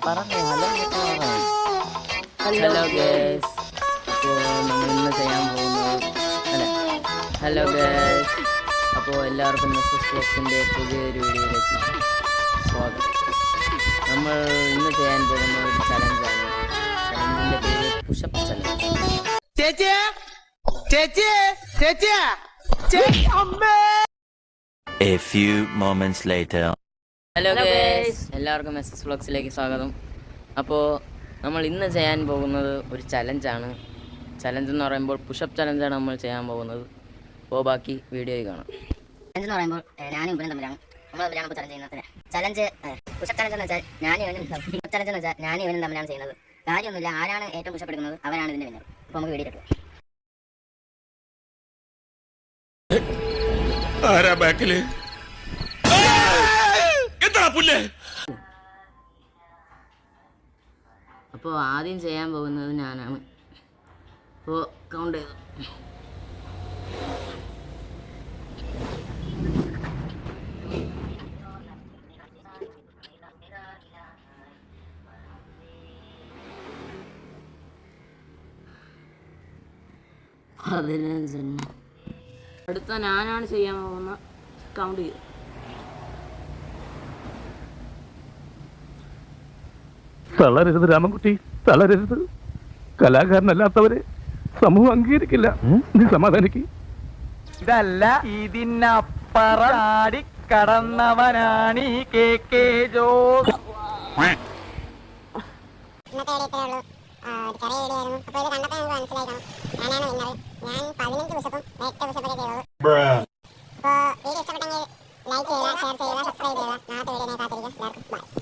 പറഞ്ഞേ hello guys. അപ്പോൾ നമ്മൾ ഇന്ന് ചെയ്യാൻ പോകുന്നത് ഹലോ ഗേസ്. അപ്പോൾ എല്ലാവർക്കും മെസ്സസ് ബോക്സിൻ്റെ പുതിയൊരു വീഡിയോയിലേക്ക് സ്വാഗതം. നമ്മൾ ഇന്ന് ചെയ്യാൻ പോകുന്ന ഒരു ചലഞ്ചാണ്. ചലഞ്ചിൻ്റെ പേര് push up challenge. A few moments later. Hello guys, എല്ലാവർക്കും മെസ്സസ് വ്ളോഗ്സിലേക്ക് സ്വാഗതം. അപ്പോൾ നമ്മൾ ഇന്ന് ചെയ്യാൻ പോകുന്നത് ഒരു ചലഞ്ചാണ്. ചലഞ്ച് എന്ന് പറയുമ്പോൾ പുഷപ്പ് ചലഞ്ചാണ് നമ്മൾ ചെയ്യാൻ പോകുന്നത്. അപ്പോൾ ബാക്കി വീഡിയോയിൽ കാണാം. ചലഞ്ച് എന്ന് പറയുമ്പോൾ ഞാനും ഇവനും തമ്മിലാണ് ഇപ്പോൾ ചലഞ്ച് ചെയ്യുന്നത്. ചലഞ്ച് പുഷപ്പ് ചലഞ്ച് എന്ന് വെച്ചാൽ ഞാനും ഇവനും തമ്മിലാണ് ചെയ്യുന്നത്. കാര്യമൊന്നുമില്ല, ആരാണ് ഏറ്റവും പുഷപ്പ് എടുക്കുന്നത് അവരാണ് ഇതിൻ്റെ വിന്നർ. അപ്പോൾ നമുക്ക് വീഡിയോ കിട്ടും. അപ്പോൾ ആദ്യം ചെയ്യാൻ പോകുന്നത് ഞാനാണ്. അപ്പോൾ കൗണ്ട് ചെയ്തു. അടുത്ത ഞാനാണ് ചെയ്യാൻ പോകുന്ന. കൗണ്ട് ചെയ്തു. തളരരുത് രാമൻകുട്ടി, തളരരുത്. കലാകാരനല്ലാത്തവരെ സമൂഹം അംഗീകരിക്കില്ല. നീ സമാധാനിക്ക്. ഇതല്ല ഇതിനപ്പുറം കടന്നവനാണ് ഈ കെ ജോസ്. ഇന്നത്തെ വീഡിയോ ഇത്രയേ ഉള്ളൂ. ചെറിയ വീഡിയോ ആയിരുന്നു. അപ്പോൾ ഇത് കണ്ടപ്പോൾ നമുക്ക് മനസ്സിലാക്കണം ഞാനാണ് വിന്നർ. ഞാൻ 15 പുഷപ്പും 8 പുഷപ്പൊക്കെ ചെയ്തോളൂ. അപ്പോൾ വീഡിയോ ഇഷ്ടപ്പെട്ടെങ്കിൽ ലൈക്ക് ചെയ്യുക, ഷെയർ ചെയ്യുക, സബ്സ്ക്രൈബ് ചെയ്യുക. നാളത്തെ വീഡിയോനെ കാത്തിരിക്കുക. എല്ലാവർക്കും ബൈ.